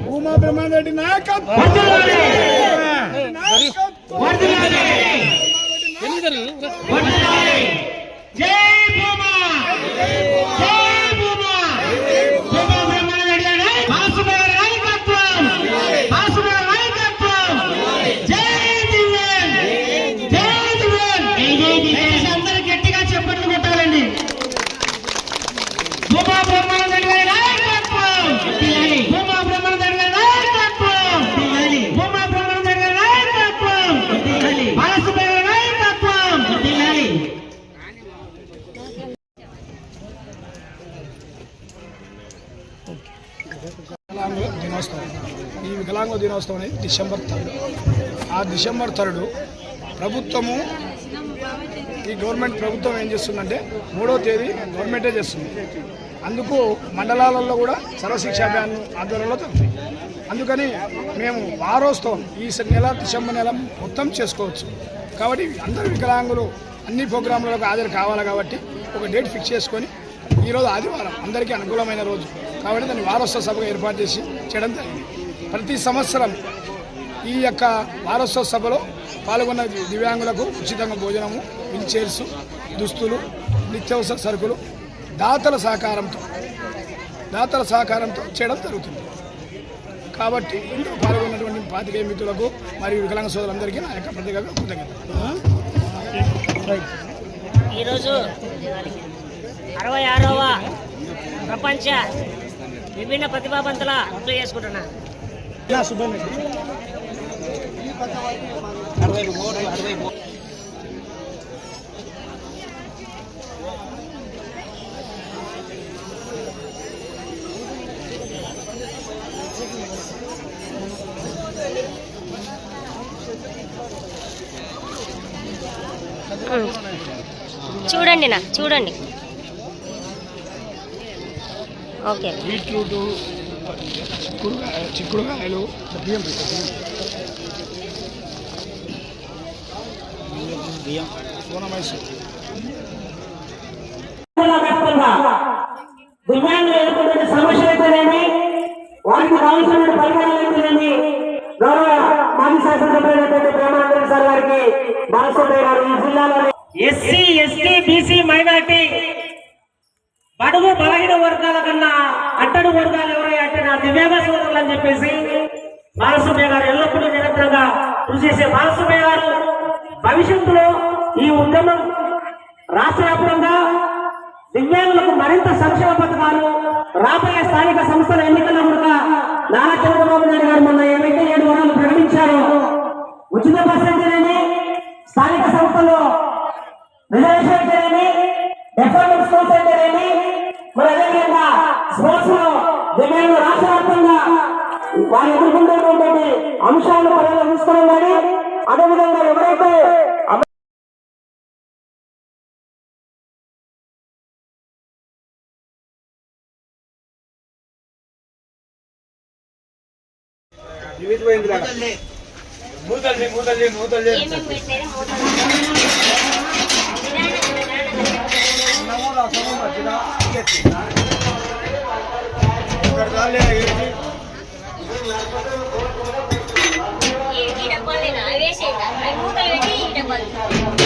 భూమా బ్రహ్మారెడ్డి నాయకత్వం దినోత్సవం. ఈ వికలాంగుల దినోత్సవం అనేది డిసెంబర్ 3. ఆ డిసెంబర్ 3 ప్రభుత్వము ఈ గవర్నమెంట్ ప్రభుత్వం ఏం చేస్తుందంటే 3వ తేదీ గవర్నమెంటే చేస్తుంది. అందుకు మండలాలలో కూడా సర్వశిక్షా అభియాన్ ఆధ్వర్యంలో జరుగుతుంది. అందుకని మేము వారోత్సవం ఈ నెల డిసెంబర్ నెల మొత్తం చేసుకోవచ్చు. కాబట్టి అందరు వికలాంగులు అన్ని ప్రోగ్రాంలకు హాజరు కావాలి. కాబట్టి ఒక డేట్ ఫిక్స్ చేసుకొని ఈరోజు ఆదివారం అందరికీ అనుకూలమైన రోజు కాబట్టి దాన్ని వారోత్సవ సభగా ఏర్పాటు చేసి చేయడం జరిగింది. ప్రతి సంవత్సరం ఈ యొక్క వారోత్సవ సభలో పాల్గొన్న దివ్యాంగులకు ఉచితంగా భోజనము, వీల్ చైర్స్, దుస్తులు, నిత్యావసర సరుకులు దాతల సహకారంతో చేయడం జరుగుతుంది. కాబట్టి ఇందులో పాల్గొన్నటువంటి పాతికేయ మిత్రులకు మరియు వికలాంగ సోదరులందరికీ నా యొక్క ప్రత్యేక కృతజ్ఞతలు. ఈరోజు 66వ ప్రపంచ విభిన్న ప్రతిభావంతుల గుర్తు చేసుకుంటున్నా. చూడండి చూడండి. ఓకే. బీట్రూట్, చిక్కుడుకాయలు, దివ్యాంగులు ఎదుర్కొంటున్న సమస్యలు అయితేనేమి, వారికి కావాల్సిన పరికరాలు అయితేనేమి గౌరవ మాజీ శాసనసభ్యులైనటువంటి ప్రేమానంద సార్ గారికి బాలసుబ్రహ్మణ్య గారు ఈ జిల్లాలోని ఎస్సీ, ఎస్టీ, బీసీ, మైనార్టీ బడుగు బలహీన వర్గాల కన్నా అట్టడు వర్గాలు ఎవరైనా అంటే నా దివ్యాంగ సోదరులు అని చెప్పేసి బాలసుబ్రహ్మణ్య గారు ఎల్లప్పుడూ నిరంతరంగా కృషి చేసే బాలసుబ్రహ్మణ్య గారు భవిష్యత్తులో ఈ ఉద్యమం రాష్ట్ర వ్యాప్తంగా దివ్యాంగులకు మరింత సంక్షేమ పథకాలు రాబోయే స్థానిక సంస్థల ఎన్నికల్లో కూడా నారా చంద్రబాబు నాయుడు గారు మొన్న ఏవైతే 7 వరాలు ప్రకటించారో ఉచిత బస్సు అయితేనేమి, స్థానిక సంస్థల్లో రిజర్వేషన్ అయితేనేమి, డెవలప్మెంట్ స్కూల్స్ అయితేనేమి, మరి అదేవిధంగా స్పోర్ట్స్ లో దివ్యాంగులు రాష్ట్ర వ్యాప్తంగా వారు ఎదుర్కొంటున్నటువంటి అంశాలను పరిగణన తీసుకోవడం కానీ అదేవిధంగా ఎవరైతే డబ్బాలేనా వేసేట మూతలు పెట్టి డబ్బాలు